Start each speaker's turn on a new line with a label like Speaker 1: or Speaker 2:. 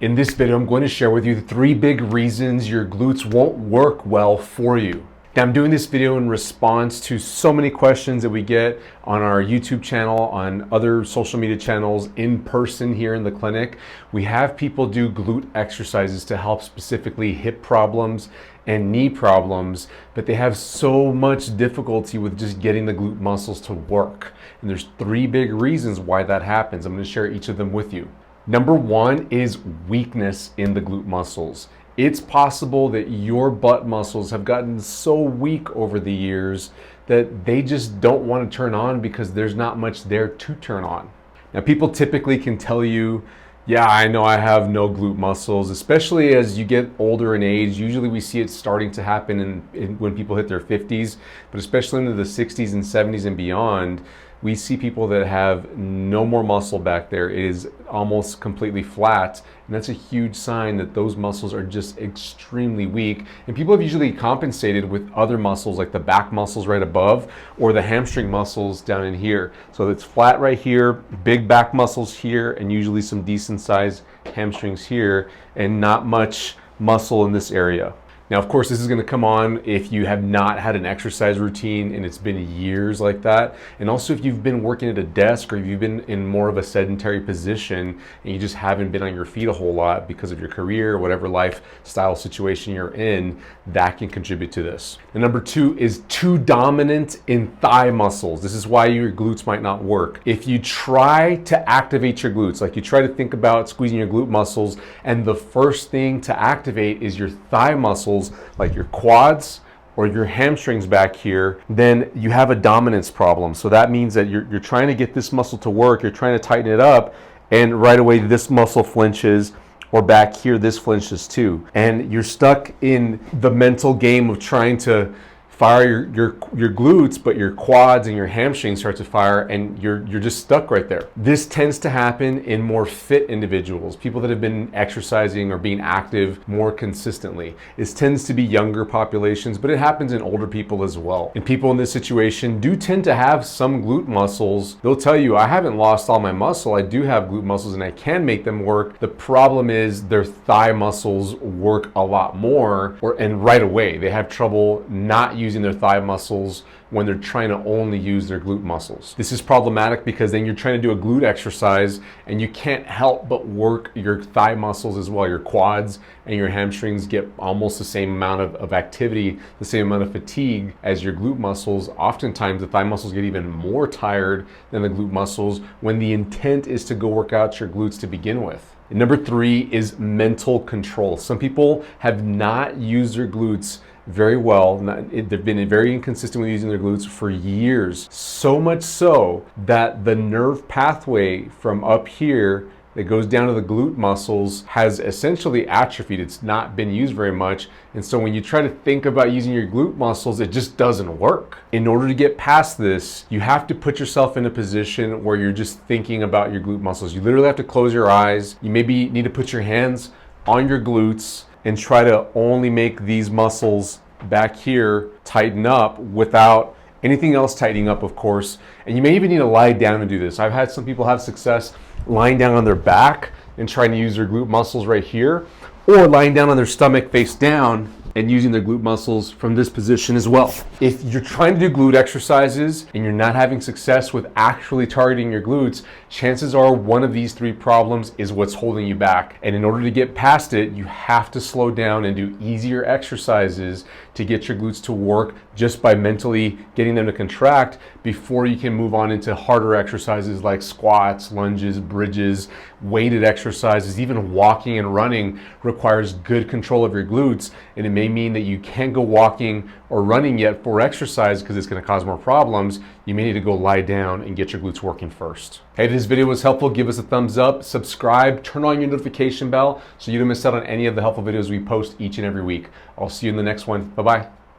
Speaker 1: In this video, I'm going to share with you the 3 big reasons your glutes won't work well for you. Now, I'm doing this video in response to so many questions that we get on our YouTube channel, on other social media channels, in person here in the clinic. We have people do glute exercises to help specifically hip problems and knee problems, but they have so much difficulty with just getting the glute muscles to work. And there's 3 big reasons why that happens. I'm going to share each of them with you. Number 1 is weakness in the glute muscles. It's possible that your butt muscles have gotten so weak over the years that they just don't want to turn on because there's not much there to turn on. Now, people typically can tell you, yeah, I know I have no glute muscles, especially as you get older in age. Usually we see it starting to happen when people hit their 50s, but especially into the 60s and 70s and beyond, we see people that have no more muscle back there. It is almost completely flat, and that's a huge sign that those muscles are just extremely weak. And people have usually compensated with other muscles like the back muscles right above or the hamstring muscles down in here. So it's flat right here, big back muscles here, and usually some decent sized hamstrings here, and not much muscle in this area. Now, of course, this is going to come on if you have not had an exercise routine and it's been years like that. And also if you've been working at a desk or if you've been in more of a sedentary position and you just haven't been on your feet a whole lot because of your career or whatever lifestyle situation you're in, that can contribute to this. And number 2 is too dominant in thigh muscles. This is why your glutes might not work. If you try to activate your glutes, like you try to think about squeezing your glute muscles, and the first thing to activate is your thigh muscles, like your quads or your hamstrings back here, then you have a dominance problem. So that means that you're trying to get this muscle to work, you're trying to tighten it up, and right away this muscle flinches, or back here this flinches too. And you're stuck in the mental game of trying to fire your glutes, but your quads and your hamstrings start to fire, and you're just stuck right there. This tends to happen in more fit individuals, people that have been exercising or being active more consistently. This tends to be younger populations, but it happens in older people as well. And people in this situation do tend to have some glute muscles. They'll tell you, I haven't lost all my muscle, I do have glute muscles and I can make them work. The problem is their thigh muscles work a lot more, and right away they have trouble not using their thigh muscles when they're trying to only use their glute muscles. This is problematic because then you're trying to do a glute exercise and you can't help but work your thigh muscles as well. Your quads and your hamstrings get almost the same amount of activity, the same amount of fatigue as your glute muscles. Oftentimes the thigh muscles get even more tired than the glute muscles when the intent is to go work out your glutes to begin with. And number 3 is mental control. Some people have not used their glutes very well. They've been very inconsistent with using their glutes for years. So much so that the nerve pathway from up here that goes down to the glute muscles has essentially atrophied. It's not been used very much. And so when you try to think about using your glute muscles, it just doesn't work. In order to get past this, you have to put yourself in a position where you're just thinking about your glute muscles. You literally have to close your eyes. You maybe need to put your hands on your glutes and try to only make these muscles back here tighten up without anything else tightening up, of course. And you may even need to lie down and do this. I've had some people have success lying down on their back and trying to use their glute muscles right here, or lying down on their stomach face down and using their glute muscles from this position as well. If you're trying to do glute exercises and you're not having success with actually targeting your glutes, chances are one of these 3 problems is what's holding you back. And in order to get past it, you have to slow down and do easier exercises to get your glutes to work just by mentally getting them to contract before you can move on into harder exercises like squats, lunges, bridges, weighted exercises. Even walking and running requires good control of your glutes, and it may mean that you can't go walking or running yet for exercise because it's going to cause more problems. You may need to go lie down and get your glutes working first. Hey, if this video was helpful, give us a thumbs up, subscribe, turn on your notification bell so you don't miss out on any of the helpful videos we post each and every week. I'll see you in the next one. Bye-bye.